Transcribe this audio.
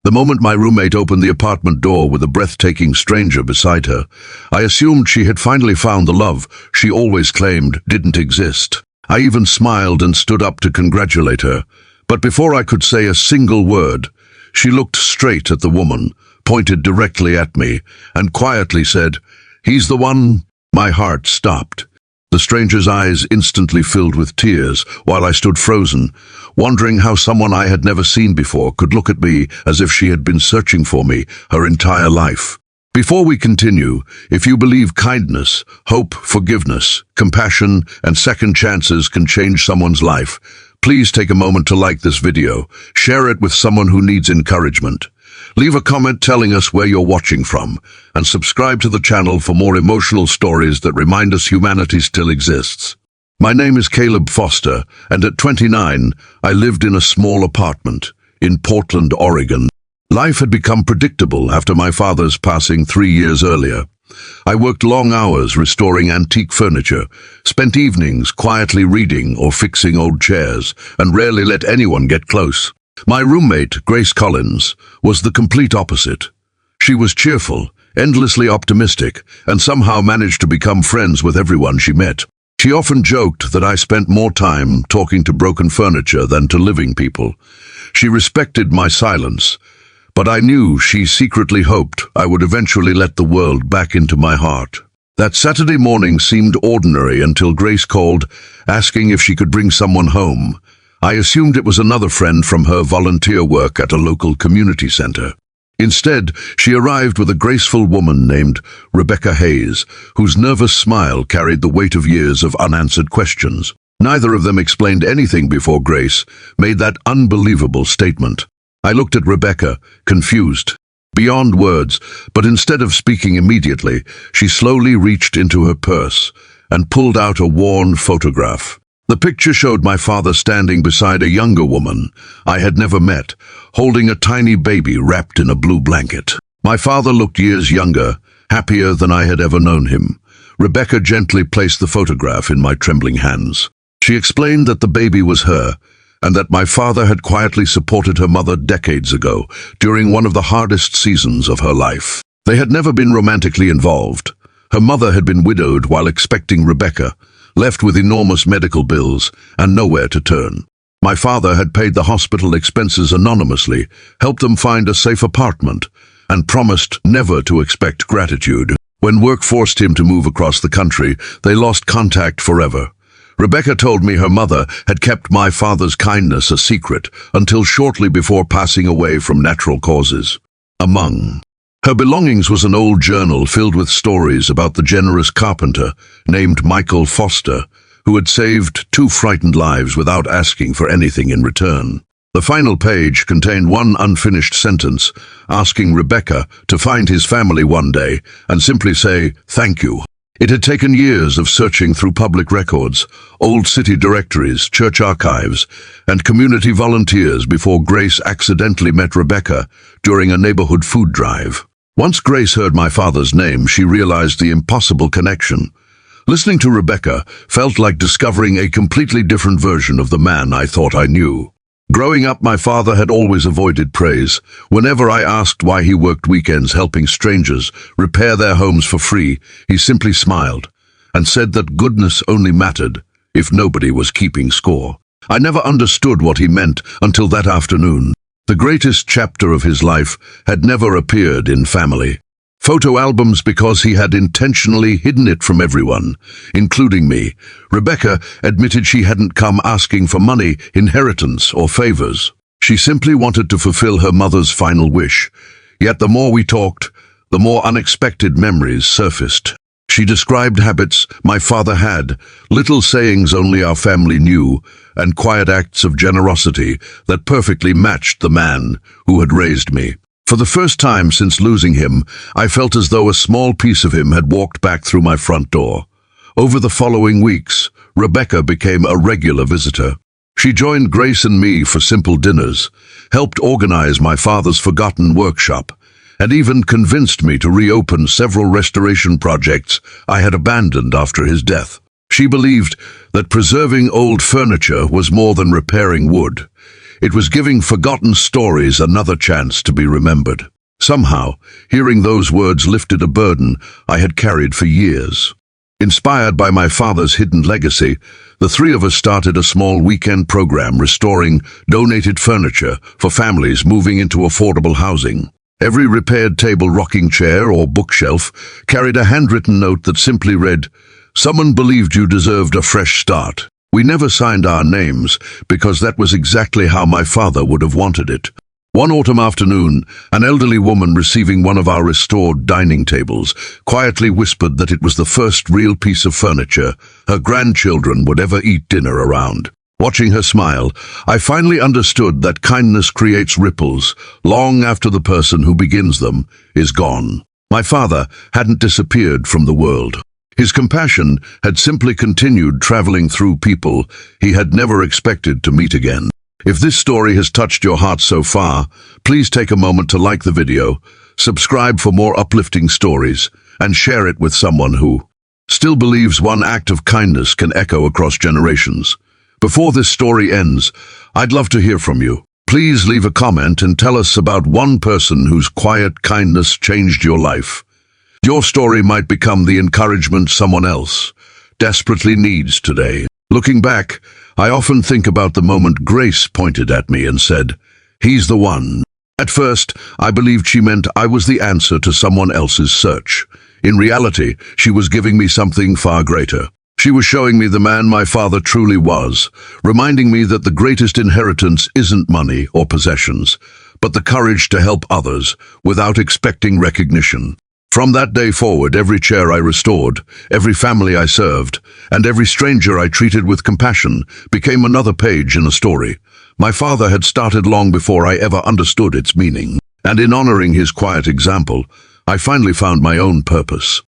The moment my roommate opened the apartment door with a breathtaking stranger beside her, I assumed she had finally found the love she always claimed didn't exist. I even smiled and stood up to congratulate her. But before I could say a single word, she looked straight at the woman, pointed directly at me, and quietly said, "He's the one." My heart stopped. The stranger's eyes instantly filled with tears, while I stood frozen, wondering how someone I had never seen before could look at me as if she had been searching for me her entire life. Before we continue, if you believe kindness, hope, forgiveness, compassion, and second chances can change someone's life, please take a moment to like this video, share it with someone who needs encouragement. Leave a comment telling us where you're watching from, and subscribe to the channel for more emotional stories that remind us humanity still exists. My name is Caleb Foster, and at 29, I lived in a small apartment in Portland, Oregon. Life had become predictable after my father's passing 3 years earlier. I worked long hours restoring antique furniture, spent evenings quietly reading or fixing old chairs, and rarely let anyone get close. My roommate, Grace Collins, was the complete opposite. She was cheerful, endlessly optimistic, and somehow managed to become friends with everyone she met. She often joked that I spent more time talking to broken furniture than to living people. She respected my silence, but I knew she secretly hoped I would eventually let the world back into my heart. That Saturday morning seemed ordinary until Grace called, asking if she could bring someone home. I assumed it was another friend from her volunteer work at a local community center. Instead, she arrived with a graceful woman named Rebecca Hayes, whose nervous smile carried the weight of years of unanswered questions. Neither of them explained anything before Grace made that unbelievable statement. I looked at Rebecca, confused, beyond words, but instead of speaking immediately, she slowly reached into her purse and pulled out a worn photograph. The picture showed my father standing beside a younger woman I had never met, holding a tiny baby wrapped in a blue blanket. My father looked years younger, happier than I had ever known him. Rebecca gently placed the photograph in my trembling hands. She explained that the baby was her, and that my father had quietly supported her mother decades ago, during one of the hardest seasons of her life. They had never been romantically involved. Her mother had been widowed while expecting Rebecca, left with enormous medical bills and nowhere to turn. My father had paid the hospital expenses anonymously, helped them find a safe apartment, and promised never to expect gratitude. When work forced him to move across the country, they lost contact forever. Rebecca told me her mother had kept my father's kindness a secret until shortly before passing away from natural causes. Among her belongings was an old journal filled with stories about the generous carpenter named Michael Foster, who had saved 2 frightened lives without asking for anything in return. The final page contained one unfinished sentence, asking Rebecca to find his family one day and simply say, "Thank you." It had taken years of searching through public records, old city directories, church archives, and community volunteers before Grace accidentally met Rebecca during a neighborhood food drive. Once Grace heard my father's name, she realized the impossible connection. Listening to Rebecca felt like discovering a completely different version of the man I thought I knew. Growing up, my father had always avoided praise. Whenever I asked why he worked weekends helping strangers repair their homes for free, he simply smiled and said that goodness only mattered if nobody was keeping score. I never understood what he meant until that afternoon. The greatest chapter of his life had never appeared in family photo albums because he had intentionally hidden it from everyone, including me. Rebecca admitted she hadn't come asking for money, inheritance, or favors. She simply wanted to fulfill her mother's final wish. Yet the more we talked, the more unexpected memories surfaced. She described habits my father had, little sayings only our family knew, and quiet acts of generosity that perfectly matched the man who had raised me. For the first time since losing him, I felt as though a small piece of him had walked back through my front door. Over the following weeks, Rebecca became a regular visitor. She joined Grace and me for simple dinners, helped organize my father's forgotten workshop, and even convinced me to reopen several restoration projects I had abandoned after his death. She believed that preserving old furniture was more than repairing wood. It was giving forgotten stories another chance to be remembered. Somehow, hearing those words lifted a burden I had carried for years. Inspired by my father's hidden legacy, the three of us started a small weekend program restoring donated furniture for families moving into affordable housing. Every repaired table, rocking chair, or bookshelf carried a handwritten note that simply read, "Someone believed you deserved a fresh start." We never signed our names because that was exactly how my father would have wanted it. One autumn afternoon, an elderly woman receiving one of our restored dining tables quietly whispered that it was the first real piece of furniture her grandchildren would ever eat dinner around. Watching her smile, I finally understood that kindness creates ripples long after the person who begins them is gone. My father hadn't disappeared from the world. His compassion had simply continued traveling through people he had never expected to meet again. If this story has touched your heart so far, please take a moment to like the video, subscribe for more uplifting stories, and share it with someone who still believes one act of kindness can echo across generations. Before this story ends, I'd love to hear from you. Please leave a comment and tell us about one person whose quiet kindness changed your life. Your story might become the encouragement someone else desperately needs today. Looking back, I often think about the moment Grace pointed at me and said, "He's the one." At first, I believed she meant I was the answer to someone else's search. In reality, she was giving me something far greater. She was showing me the man my father truly was, reminding me that the greatest inheritance isn't money or possessions, but the courage to help others without expecting recognition. From that day forward, every chair I restored, every family I served, and every stranger I treated with compassion became another page in a story my father had started long before I ever understood its meaning. And in honoring his quiet example, I finally found my own purpose.